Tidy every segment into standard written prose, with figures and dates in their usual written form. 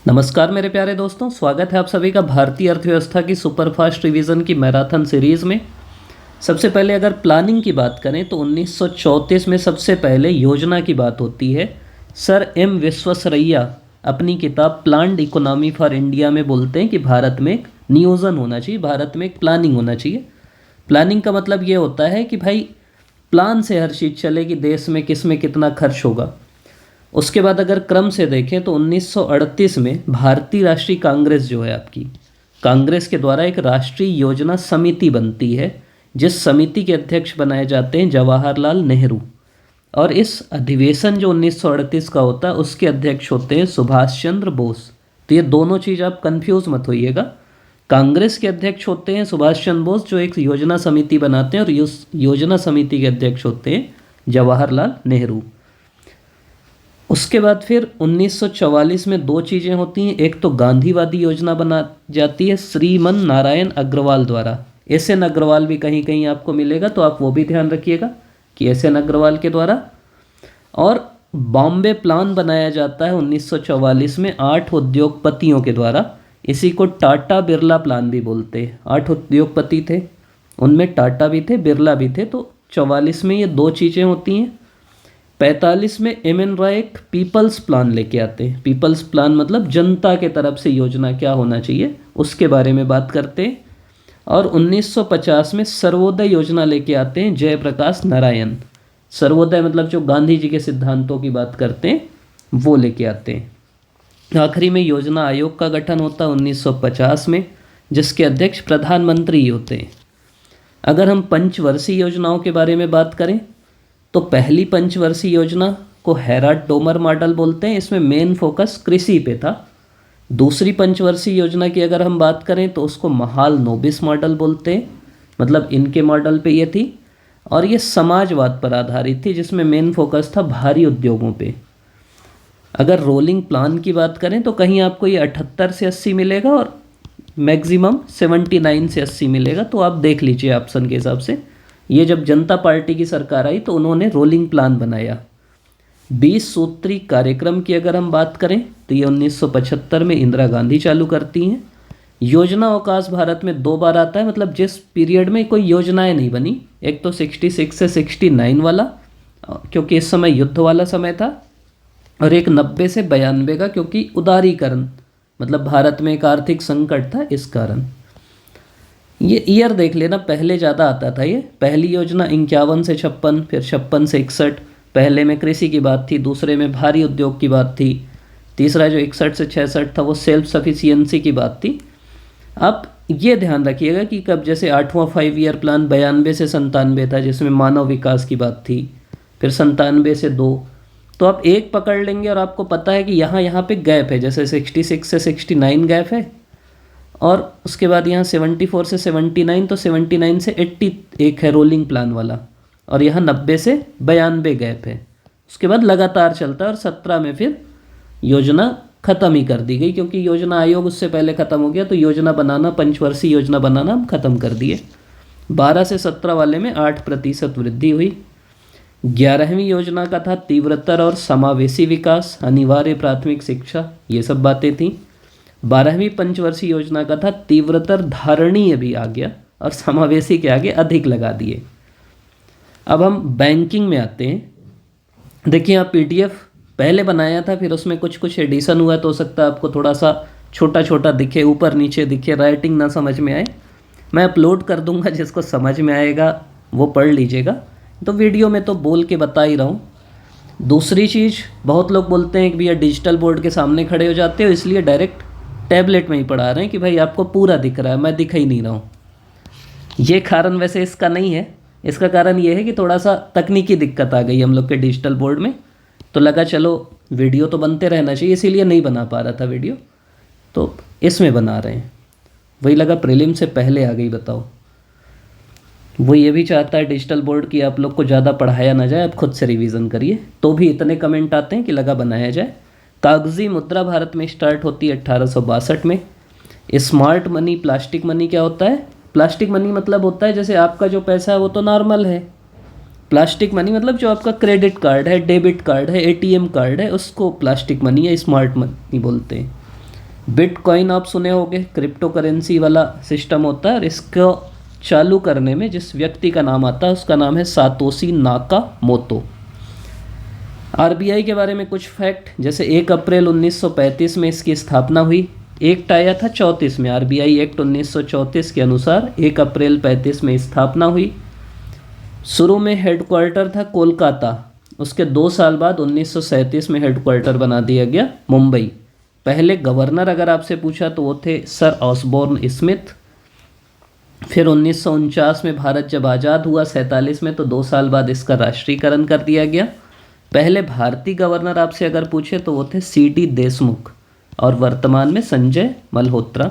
नमस्कार मेरे प्यारे दोस्तों, स्वागत है आप सभी का भारतीय अर्थव्यवस्था की सुपरफास्ट रिवीजन की मैराथन सीरीज़ में। सबसे पहले अगर प्लानिंग की बात करें तो 1934 में सबसे पहले योजना की बात होती है। सर एम विश्वेश्वरैया अपनी किताब प्लान्ड इकोनॉमी फॉर इंडिया में बोलते हैं कि भारत में एक नियोजन होना चाहिए, भारत में एक प्लानिंग होना चाहिए। प्लानिंग का मतलब ये होता है कि भाई प्लान से हर चीज़ चले कि देश में किस में कितना खर्च होगा। उसके बाद अगर क्रम से देखें तो 1938 में भारतीय राष्ट्रीय कांग्रेस जो है आपकी, कांग्रेस के द्वारा एक राष्ट्रीय योजना समिति बनती है, जिस समिति के अध्यक्ष बनाए जाते हैं जवाहरलाल नेहरू। और इस अधिवेशन जो 1938 का होता है उसके अध्यक्ष होते हैं सुभाष चंद्र बोस। तो ये दोनों चीज़ आप कंफ्यूज मत होइएगा। कांग्रेस के अध्यक्ष होते हैं सुभाष चंद्र बोस जो एक योजना समिति बनाते हैं, और उस योजना समिति के अध्यक्ष होते हैं जवाहरलाल नेहरू। उसके बाद फिर 1944 में दो चीज़ें होती हैं। एक तो गांधीवादी योजना बना जाती है श्रीमन नारायण अग्रवाल द्वारा। एस एन अग्रवाल भी कहीं कहीं आपको मिलेगा, तो आप वो भी ध्यान रखिएगा कि एस एन अग्रवाल के द्वारा। और बॉम्बे प्लान बनाया जाता है 1944 में 8 उद्योगपतियों के द्वारा। इसी को टाटा बिरला प्लान भी बोलते हैं। 8 उद्योगपति थे, उनमें टाटा भी थे, बिरला भी थे। तो 44 में ये दो चीज़ें होती हैं। 45 में एम एन रॉय एक पीपल्स प्लान लेके आते हैं। पीपल्स प्लान मतलब जनता के तरफ से योजना क्या होना चाहिए उसके बारे में बात करते हैं। और 1950 में सर्वोदय योजना लेके आते हैं जयप्रकाश नारायण। सर्वोदय मतलब जो गांधी जी के सिद्धांतों की बात करते हैं वो लेके आते हैं। आखिरी में योजना आयोग का गठन होता है 1950 में, जिसके अध्यक्ष प्रधानमंत्री ही होते हैं। अगर हम पंचवर्षीय योजनाओं के बारे में बात करें तो पहली पंचवर्षीय योजना को हेराल्ड डोमर मॉडल बोलते हैं। इसमें मेन फोकस कृषि पे था। दूसरी पंचवर्षीय योजना की अगर हम बात करें तो उसको महालनोबिस मॉडल बोलते हैं, मतलब इनके मॉडल पे ये थी। और ये समाजवाद पर आधारित थी, जिसमें मेन फोकस था भारी उद्योगों पे। अगर रोलिंग प्लान की बात करें तो कहीं आपको ये 78 से 80 मिलेगा और मैक्सिमम 79 से 80 मिलेगा। तो आप देख लीजिए ऑप्शन के हिसाब से। ये जब जनता पार्टी की सरकार आई तो उन्होंने रोलिंग प्लान बनाया। 20 सूत्री कार्यक्रम की अगर हम बात करें तो ये 1975 में इंदिरा गांधी चालू करती हैं। योजना अवकाश भारत में 2 बार आता है, मतलब जिस पीरियड में कोई योजनाएं नहीं बनी। एक तो 66 से 69 वाला, क्योंकि इस समय युद्ध वाला समय था। और एक 90 से 92 का, क्योंकि उदारीकरण मतलब भारत में एक आर्थिक संकट था, इस कारण। ये ईयर देख लेना, पहले ज़्यादा आता था। ये पहली योजना 51 से 56, फिर 56 से 61। पहले में कृषि की बात थी, दूसरे में भारी उद्योग की बात थी, तीसरा जो 61 से 66 था वो सेल्फ सफिशियंसी की बात थी। आप ये ध्यान रखिएगा कि कब, जैसे 8वां 5 ईयर प्लान 92 से 97 था, जिसमें मानव विकास की बात थी। फिर 97 से 2। तो आप एक पकड़ लेंगे और आपको पता है कि यहाँ पे गैप है। जैसे 66 से 69 गैप है, और उसके बाद यहाँ 74 से 79, तो 79 से 80 एक है रोलिंग प्लान वाला। और यहाँ 90 से 92 गैप है। उसके बाद लगातार चलता है, और 17 में फिर योजना ख़त्म ही कर दी गई, क्योंकि योजना आयोग उससे पहले ख़त्म हो गया। तो योजना बनाना, पंचवर्षीय योजना बनाना हम ख़त्म कर दिए। 12 से 17 वाले में 8% वृद्धि हुई। 11वीं योजना का था तीव्रतर और समावेशी विकास, अनिवार्य प्राथमिक शिक्षा, ये सब बातें थीं। 12वीं पंचवर्षीय योजना का था तीव्रतर धारणीय भी आ गया, और समावेशी के आगे अधिक लगा दिए। अब हम बैंकिंग में आते हैं। देखिए आप PDF पहले बनाया था, फिर उसमें कुछ कुछ एडिशन हुआ, तो हो सकता है आपको थोड़ा सा छोटा छोटा दिखे, ऊपर नीचे दिखे, राइटिंग ना समझ में आए। मैं अपलोड कर दूंगा, जिसको समझ में आएगा वो पढ़ लीजिएगा। तो वीडियो में तो बोल के बता ही रहा हूँ। दूसरी चीज़, बहुत लोग बोलते हैं कि भैया डिजिटल बोर्ड के सामने खड़े हो जाते हो, इसलिए डायरेक्ट टैबलेट में ही पढ़ा रहे हैं कि भाई आपको पूरा दिख रहा है, मैं दिख ही नहीं रहा हूँ। ये कारण वैसे इसका नहीं है। इसका कारण ये है कि थोड़ा सा तकनीकी दिक्कत आ गई हम लोग के डिजिटल बोर्ड में, तो लगा चलो वीडियो तो बनते रहना चाहिए, इसीलिए नहीं बना पा रहा था वीडियो, तो इसमें बना रहे हैं। वही लगा प्रीलिम से पहले आ गई, बताओ। वो ये भी चाहता है डिजिटल बोर्ड की आप लोग को ज़्यादा पढ़ाया ना जाए, आप खुद से रिवीजन करिए, तो भी इतने कमेंट आते हैं कि लगा बनाया जाए। कागजी मुद्रा भारत में स्टार्ट होती है 1862 में। स्मार्ट मनी, प्लास्टिक मनी क्या होता है? प्लास्टिक मनी मतलब होता है जैसे आपका जो पैसा है वो तो नॉर्मल है। प्लास्टिक मनी मतलब जो आपका क्रेडिट कार्ड है, डेबिट कार्ड है, ATM कार्ड है, उसको प्लास्टिक मनी या स्मार्ट मनी बोलते हैं। बिटकॉइन आप सुने होंगे, क्रिप्टो करेंसी वाला सिस्टम होता है, और इसको चालू करने में जिस व्यक्ति का नाम आता है उसका नाम है सातोशी नाकामोतो। आरबीआई के बारे में कुछ फैक्ट, जैसे 1 अप्रैल 1935 में इसकी स्थापना हुई। एक्ट आया था 34 में, आरबीआई एक्ट 1934 के अनुसार 1 अप्रैल 35 में स्थापना हुई। शुरू में हेडक्वार्टर था कोलकाता, उसके 2 साल बाद 1937 में हेडक्वार्टर बना दिया गया मुंबई। पहले गवर्नर अगर आपसे पूछा तो वो थे सर ऑसबोर्न स्मिथ। फिर 1949 में भारत जब आज़ाद हुआ 47 में, तो 2 साल बाद इसका राष्ट्रीयकरण कर दिया गया। पहले भारतीय गवर्नर आपसे अगर पूछे तो वो थे सीडी देशमुख, और वर्तमान में संजय मल्होत्रा।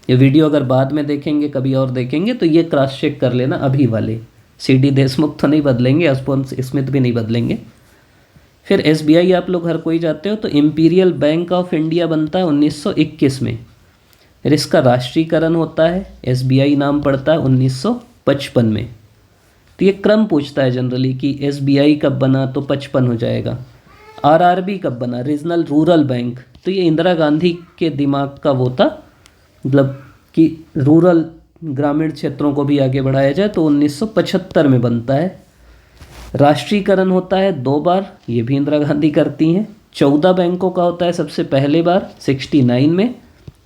ये वीडियो अगर बाद में देखेंगे, कभी और देखेंगे, तो ये क्रॉस चेक कर लेना, अभी वाले सीडी देशमुख तो नहीं बदलेंगे, ऑसबोर्न स्मिथ भी नहीं बदलेंगे। फिर एसबीआई आप लोग हर कोई जाते हो, तो इंपीरियल बैंक ऑफ इंडिया बनता है 1921 में। फिर इसका राष्ट्रीयकरण होता है, एसबीआई नाम पड़ता है 1955 में। तो ये क्रम पूछता है जनरली कि एसबीआई कब बना, तो 55 हो जाएगा। आरआरबी कब बना, रीजनल रूरल बैंक, तो ये इंदिरा गांधी के दिमाग का वो था, मतलब कि रूरल ग्रामीण क्षेत्रों को भी आगे बढ़ाया जाए, तो 1975 में बनता है। राष्ट्रीयकरण होता है 2 बार, ये भी इंदिरा गांधी करती हैं। 14 बैंकों का होता है सबसे पहले बार 69 में,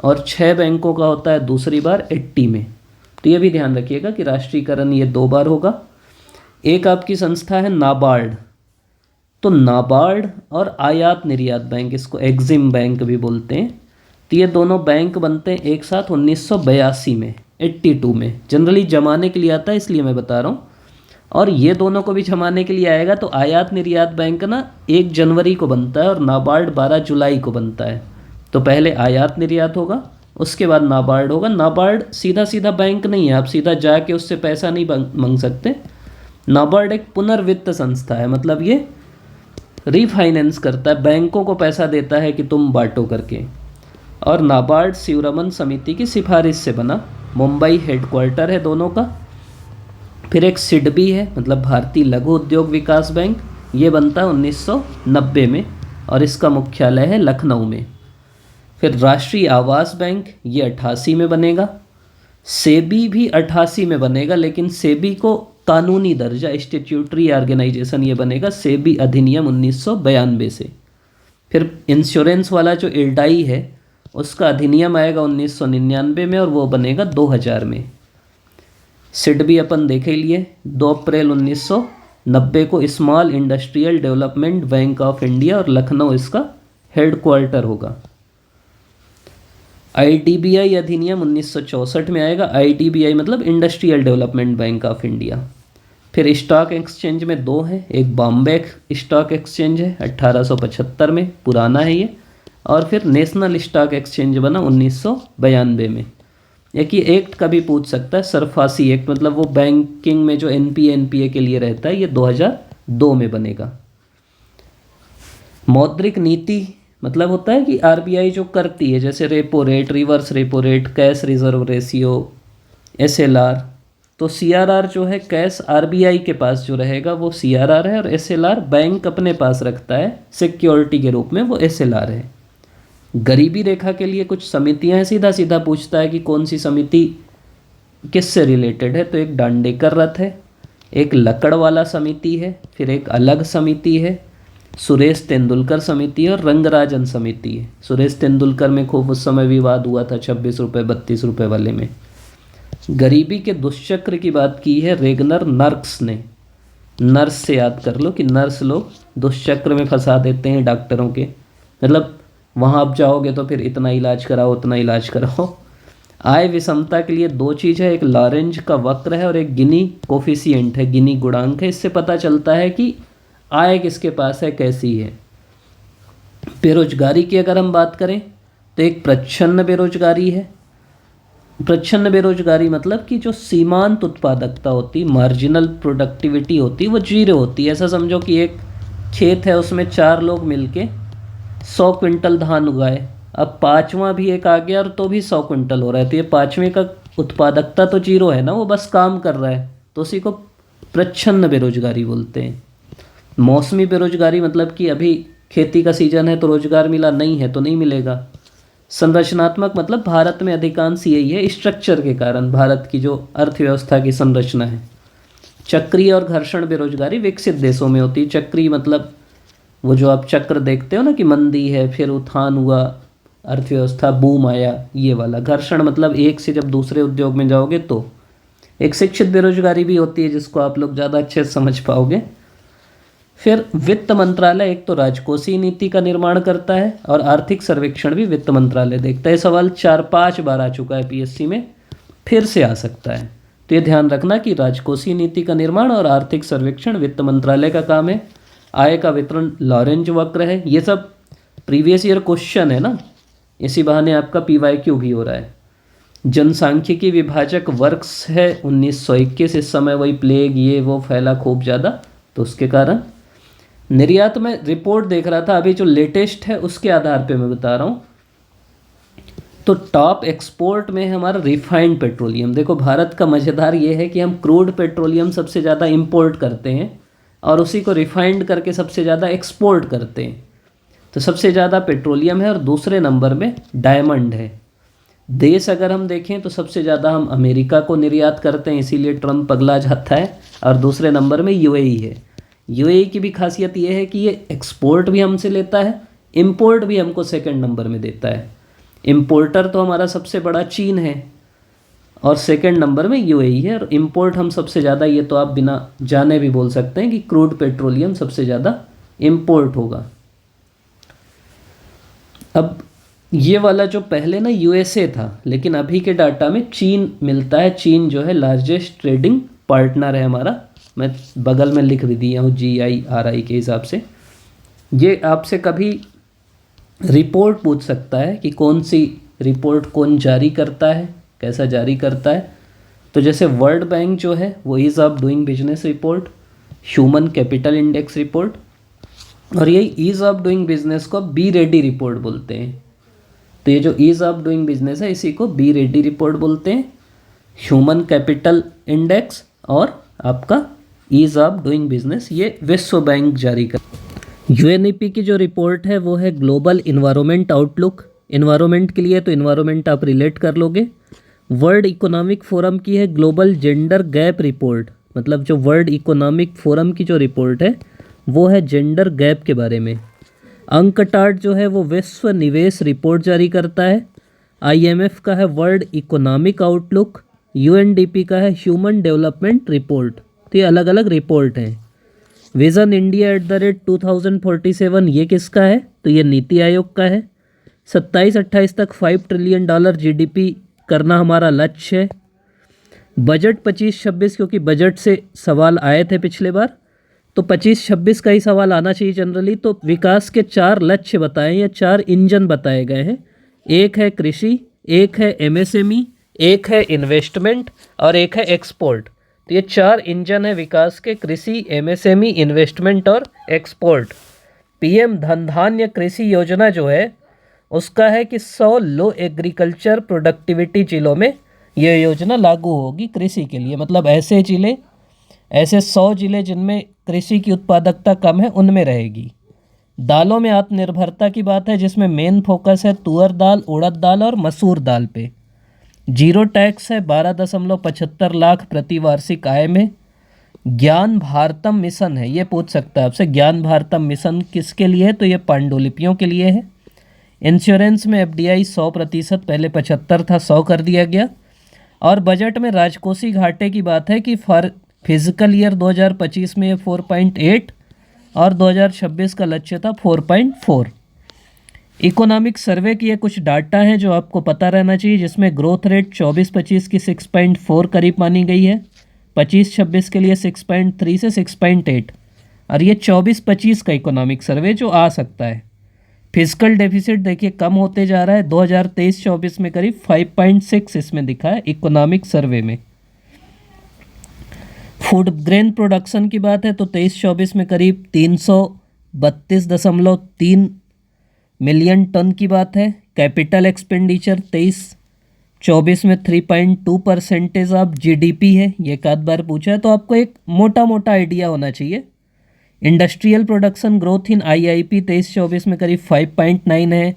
और 6 बैंकों का होता है दूसरी बार 80 में। तो ये भी ध्यान रखिएगा कि राष्ट्रीयकरण ये 2 बार होगा। एक आपकी संस्था है नाबार्ड, तो नाबार्ड और आयात निर्यात बैंक, इसको एग्जिम बैंक भी बोलते हैं, तो ये दोनों बैंक बनते हैं एक साथ 1982 में, 82 में। जनरली जमाने के लिए आता है, इसलिए मैं बता रहा हूँ। और ये दोनों को भी जमाने के लिए आएगा, तो आयात निर्यात बैंक ना 1 जनवरी को बनता है, और नाबार्ड 12 जुलाई को बनता है। तो पहले आयात निर्यात होगा, उसके बाद नाबार्ड होगा। नाबार्ड सीधा सीधा बैंक नहीं है, आप सीधा जाके उससे पैसा नहीं मांग सकते। नाबार्ड एक पुनर्वित्त संस्था है, मतलब ये रीफाइनेंस करता है, बैंकों को पैसा देता है कि तुम बांटो करके। और नाबार्ड शिवरमन समिति की सिफारिश से बना, मुंबई हेडक्वार्टर है दोनों का। फिर एक सिडबी है, मतलब भारतीय लघु उद्योग विकास बैंक, ये बनता है 1990 में, और इसका मुख्यालय है लखनऊ में। फिर राष्ट्रीय आवास बैंक, ये 88 में बनेगा। सेबी भी 88 में बनेगा, लेकिन सेबी को कानूनी दर्जा, स्टैट्यूटरी ऑर्गेनाइजेशन, ये बनेगा सेबी अधिनियम 1992 से। फिर इंश्योरेंस वाला जो इल्डाई है, उसका अधिनियम आएगा 1999 में, और वो बनेगा 2000 में। सिडबी अपन देखे लिए, 2 अप्रैल 1990 को small industrial development bank of India, और लखनऊ इसका हेडक्वार्टर होगा। आईडीबीआई अधिनियम 1964 में आएगा। आईडीबीआई मतलब industrial development bank of India. फिर स्टॉक एक्सचेंज में 2 हैं, एक बॉम्बे स्टॉक एक्सचेंज है 1875 में, पुराना है ये, और फिर नेशनल स्टॉक एक्सचेंज बना 1992 में। एक ये एक्ट कभी पूछ सकता है, सरफासी एक्ट, मतलब वो बैंकिंग में जो एनपीए के लिए रहता है, ये 2002 में बनेगा। मौद्रिक नीति मतलब होता है कि आरबीआई जो करती है, जैसे repo rate, reverse repo rate, cash reserve ratio, SLR. तो सीआरआर जो है कैश आरबीआई के पास जो रहेगा वो सीआरआर है, और एसएलआर बैंक अपने पास रखता है सिक्योरिटी के रूप में, वो एसएलआर है। गरीबी रेखा के लिए कुछ समितियां हैं, सीधा सीधा पूछता है कि कौन सी समिति किससे रिलेटेड है, तो एक दांडेकर रथ है, एक लकड़ वाला समिति है, फिर एक अलग समिति है, सुरेश तेंदुलकर समिति है, और रंगराजन समिति है। सुरेश तेंदुलकर में खूब उस समय विवाद हुआ था 26 रुपये 32 रुपये वाले में। गरीबी के दुष्चक्र की बात की है रेगनर नर्क्स ने। नर्स से याद कर लो कि नर्स लोग दुष्चक्र में फंसा देते हैं डॉक्टरों के, मतलब वहाँ आप जाओगे तो फिर इतना इलाज कराओ उतना इलाज कराओ। आय विषमता के लिए 2 चीज़ है, एक लॉरेंज का वक्र है और एक गिनी कोफिशिएंट है, गिनी गुणांक है। इससे पता चलता है कि आय किसके पास है, कैसी है। बेरोजगारी की अगर हम बात करें तो एक प्रच्छन्न बेरोजगारी है। प्रच्छन्न बेरोजगारी मतलब कि जो सीमांत उत्पादकता होती, मार्जिनल प्रोडक्टिविटी होती, वो 0 होती है। ऐसा समझो कि एक खेत है, उसमें 4 लोग मिलके 100 क्विंटल धान उगाए, अब 5वां भी एक आ गया और तो भी 100 क्विंटल हो रहा है, तो ये 5वें का उत्पादकता तो 0 है ना, वो बस काम कर रहा है, तो उसी को प्रच्छन्न बेरोजगारी बोलते हैं। मौसमी बेरोजगारी मतलब कि अभी खेती का सीज़न है तो रोजगार मिला, नहीं है तो नहीं मिलेगा। संरचनात्मक मतलब भारत में अधिकांश यही है, स्ट्रक्चर के कारण भारत की जो अर्थव्यवस्था की संरचना है। चक्रीय और घर्षण बेरोजगारी विकसित देशों में होती है। चक्रीय मतलब वो जो आप चक्र देखते हो ना कि मंदी है फिर उत्थान हुआ, अर्थव्यवस्था बूम आया, ये वाला। घर्षण मतलब एक से जब दूसरे उद्योग में जाओगे तो। एक शिक्षित बेरोजगारी भी होती है जिसको आप लोग ज़्यादा अच्छे से समझ पाओगे। फिर वित्त मंत्रालय एक तो राजकोषीय नीति का निर्माण करता है और आर्थिक सर्वेक्षण भी वित्त मंत्रालय देखता है। सवाल 4-5 बार आ चुका है पीएससी में, फिर से आ सकता है, तो ये ध्यान रखना कि राजकोषीय नीति का निर्माण और आर्थिक सर्वेक्षण वित्त मंत्रालय का काम है। आय का वितरण लॉरेंज वक्र है। ये सब प्रीवियस ईयर क्वेश्चन है ना, इसी बहाने आपका PYQ भी हो रहा है। जनसांख्यिकी विभाजक वर्ष है 1921, इस समय वही प्लेग ये वो फैला खूब ज़्यादा, तो उसके कारण। निर्यात में रिपोर्ट देख रहा था अभी, जो लेटेस्ट है उसके आधार पे मैं बता रहा हूँ। तो टॉप एक्सपोर्ट में है हमारा रिफाइंड पेट्रोलियम। देखो भारत का मज़ेदार ये है कि हम क्रूड पेट्रोलियम सबसे ज़्यादा इंपोर्ट करते हैं और उसी को रिफाइंड करके सबसे ज़्यादा एक्सपोर्ट करते हैं। तो सबसे ज़्यादा पेट्रोलियम है और दूसरे नंबर में डायमंड है। देश अगर हम देखें तो सबसे ज़्यादा हम अमेरिका को निर्यात करते हैं, इसीलिए ट्रम्प पगला जाता है, और दूसरे नंबर में UAE है। UAE की भी खासियत ये है कि ये एक्सपोर्ट भी हमसे लेता है, इंपोर्ट भी हमको सेकंड नंबर में देता है। इंपोर्टर तो हमारा सबसे बड़ा चीन है और सेकंड नंबर में UAE है, और इंपोर्ट हम सबसे ज़्यादा, ये तो आप बिना जाने भी बोल सकते हैं कि क्रूड पेट्रोलियम सबसे ज़्यादा इंपोर्ट होगा। अब ये वाला जो पहले ना USA था, लेकिन अभी के डाटा में चीन मिलता है। चीन जो है लार्जेस्ट ट्रेडिंग पार्टनर है हमारा। मैं बगल में लिख भी दिया हूँ GIRI के हिसाब से। ये आपसे कभी रिपोर्ट पूछ सकता है कि कौन सी रिपोर्ट कौन जारी करता है, कैसा जारी करता है। तो जैसे वर्ल्ड बैंक जो है वो ease of doing business report, human capital index report, और यही ईज़ ऑफ डूइंग बिजनेस को बी रेडी रिपोर्ट बोलते हैं। तो ये जो ईज़ ऑफ डूइंग बिजनेस है इसी को बी रेडी रिपोर्ट बोलते हैं, ह्यूमन कैपिटल इंडेक्स और आपका ईज़ ऑफ डूइंग बिजनेस, ये विश्व बैंक जारी कर। UNEP की जो रिपोर्ट है वो है ग्लोबल इन्वायरमेंट आउटलुक। इन्वायरमेंट के लिए तो इन्वायरमेंट आप रिलेट कर लोगे। वर्ल्ड इकोनॉमिक फोरम की है ग्लोबल जेंडर गैप रिपोर्ट, मतलब जो वर्ल्ड इकोनॉमिक फोरम की जो रिपोर्ट है वो है जेंडर गैप के बारे में। अंकटाड जो है वो विश्व निवेश रिपोर्ट जारी करता है। IMF का है वर्ल्ड इकोनॉमिक आउटलुक। UNDP का है ह्यूमन डेवलपमेंट रिपोर्ट। तो ये अलग अलग रिपोर्ट हैं। विज़न इंडिया @2047 ये किसका है? तो ये नीति आयोग का है। 27-28 तक $5 ट्रिलियन GDP करना हमारा लक्ष्य है। बजट 25-26, क्योंकि बजट से सवाल आए थे पिछले बार, तो 25-26 का ही सवाल आना चाहिए जनरली। तो विकास के 4 लक्ष्य बताए या 4 इंजन बताए गए हैं। एक है कृषि, एक है MSME, एक है इन्वेस्टमेंट और एक है एक्सपोर्ट। तो ये 4 इंजन है विकास के, कृषि, MSME, इन्वेस्टमेंट और एक्सपोर्ट। PM धन धान्य कृषि योजना जो है उसका है कि 100 लो एग्रीकल्चर प्रोडक्टिविटी जिलों में ये योजना लागू होगी कृषि के लिए। मतलब ऐसे 100 जिले जिनमें कृषि की उत्पादकता कम है उनमें रहेगी। दालों में आत्मनिर्भरता की बात है, जिसमें मेन फोकस है तुअर दाल, उड़द दाल और मसूर दाल पे। जीरो टैक्स है 12.75 लाख प्रति वार्षिक आय में। ज्ञान भारतम मिशन है, ये पूछ सकता है आपसे, ज्ञान भारतम मिशन किसके लिए है? तो ये पांडुलिपियों के लिए है। इंश्योरेंस में FDI 100%, पहले 75 था, 100 कर दिया गया। और बजट में राजकोषीय घाटे की बात है कि फॉर फिजिकल ईयर 2025 में 4.8 और 2026 का लक्ष्य था 4.4। इकोनॉमिक सर्वे की ये कुछ डाटा हैं जो आपको पता रहना चाहिए, जिसमें ग्रोथ रेट 24-25 की 6.4 करीब मानी गई है, 25-26 के लिए 6.3 से 6.8, और ये 24-25 का इकोनॉमिक सर्वे जो आ सकता है। फिजिकल डेफिसिट देखिए कम होते जा रहा है, 2023-24 में करीब 5.6 इसमें दिखा है इकोनॉमिक सर्वे में। फूड ग्रेन प्रोडक्शन की बात है तो 23-24 में करीब 332.3 मिलियन टन की बात है। कैपिटल एक्सपेंडिचर 23-24 में 3.2% ऑफ GDP है, ये एक आध बार पूछा है तो आपको एक मोटा मोटा आइडिया होना चाहिए। Industrial production growth in IIP 23-24 में करीब 5.9 है।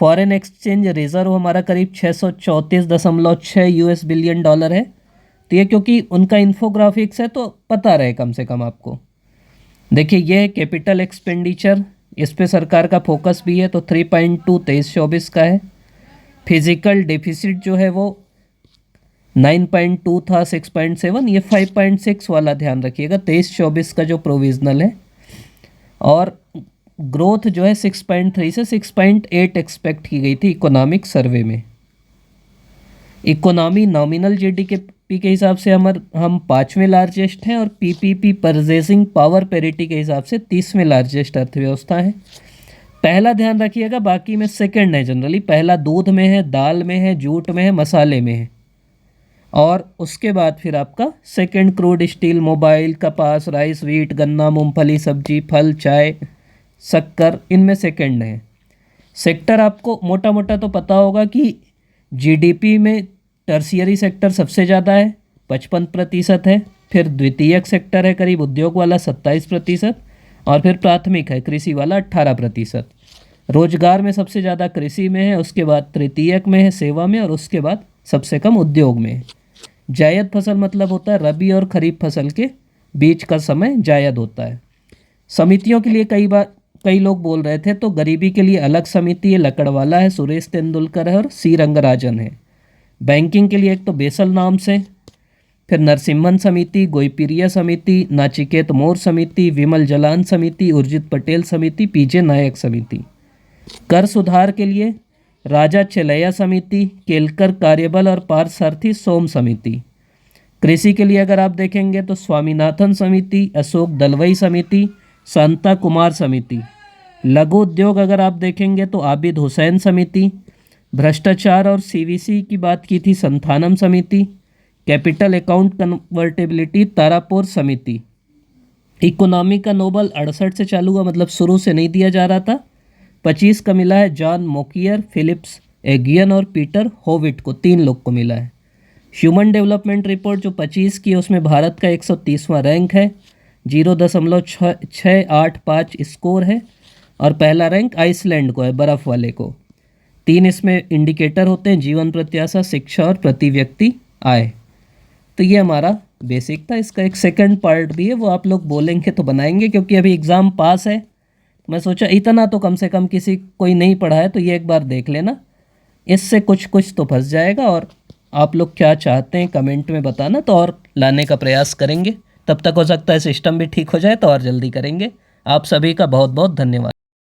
फॉरेन एक्सचेंज रिजर्व हमारा करीब 634.6 यूएस बिलियन डॉलर है। तो ये क्योंकि उनका इन्फोग्राफिक्स है तो पता रहे कम से कम आपको। देखिए ये कैपिटल एक्सपेंडिचर, इस पे सरकार का फोकस भी है, तो 3.2 23-24 का है। फिजिकल डेफिसिट जो है वो 9.2 था 6.7, ये 5.6 वाला ध्यान रखिएगा 23-24 का जो प्रोविजनल है। और ग्रोथ जो है 6.3 से 6.8 एक्सपेक्ट की गई थी इकोनॉमिक सर्वे में। इकोनॉमी नॉमिनल जीडीपी के हिसाब से हम 5वें लार्जेस्ट हैं और पीपीपी परचेजिंग पावर पेरिटी के हिसाब से 30वें लार्जेस्ट अर्थव्यवस्था है। पहला ध्यान रखिएगा, बाकी में सेकंड है जनरली। पहला दूध में है, दाल में है, जूट में है, मसाले में है, और उसके बाद फिर आपका सेकंड क्रूड स्टील, मोबाइल, कपास, राइस, व्हीट, गन्ना, मूंगफली, सब्जी, फल, चाय, शक्कर, इनमें सेकंड है। सेक्टर आपको मोटा मोटा तो पता होगा कि जीडीपी में टर्शियरी सेक्टर सबसे ज़्यादा है, 55% है। फिर द्वितीयक सेक्टर है करीब उद्योग वाला 27%, और फिर प्राथमिक है कृषि वाला 18%। रोजगार में सबसे ज़्यादा कृषि में है, उसके बाद तृतीयक में है, सेवा में, और उसके बाद सबसे कम उद्योग में है। जायद फसल मतलब होता है रबी और खरीफ फसल के बीच का समय जायद होता है। समितियों के लिए कई लोग बोल रहे थे, तो गरीबी के लिए अलग समिति है, लकड़वाला है, सुरेश तेंदुलकर है और सी रंगराजन है। बैंकिंग के लिए एक तो बेसल नाम से, फिर नरसिम्हन समिति, गोईपिरिया समिति, नाचिकेत मोर समिति, विमल जलान समिति, उर्जित पटेल समिति, पीजे नायक समिति। कर सुधार के लिए राजा चेलैया समिति, केलकर कार्यबल और पार्थसारथी सोम समिति। कृषि के लिए अगर आप देखेंगे तो स्वामीनाथन समिति, अशोक दलवई समिति, शांता कुमार समिति। लघु उद्योग अगर आप देखेंगे तो आबिद हुसैन समिति। भ्रष्टाचार और सीवीसी की बात की थी संथानम समिति। कैपिटल अकाउंट कन्वर्टेबिलिटी तारापुर समिति। इकोनॉमी का नोबल 68 से चालू हुआ, मतलब शुरू से नहीं दिया जा रहा था। 25 का मिला है जॉन मोकियर, फिलिप्स एगियन और पीटर होविट को, 3 लोग को मिला है। ह्यूमन डेवलपमेंट रिपोर्ट जो 25 की है उसमें भारत का 130वां रैंक है, 0.685 स्कोर है, और पहला रैंक आइसलैंड को है, बर्फ़ वाले को। 3 इसमें इंडिकेटर होते हैं, जीवन प्रत्याशा, शिक्षा और प्रति व्यक्ति आय। तो ये हमारा बेसिक था। इसका एक सेकंड पार्ट भी है, वो आप लोग बोलेंगे तो बनाएंगे, क्योंकि अभी एग्ज़ाम पास है। मैं सोचा इतना तो कम से कम किसी कोई नहीं पढ़ा है तो ये एक बार देख लेना, इससे कुछ तो फंस जाएगा। और आप लोग क्या चाहते हैं कमेंट में बताना, तो और लाने का प्रयास करेंगे। तब तक हो सकता है सिस्टम भी ठीक हो जाए तो और जल्दी करेंगे। आप सभी का बहुत बहुत धन्यवाद।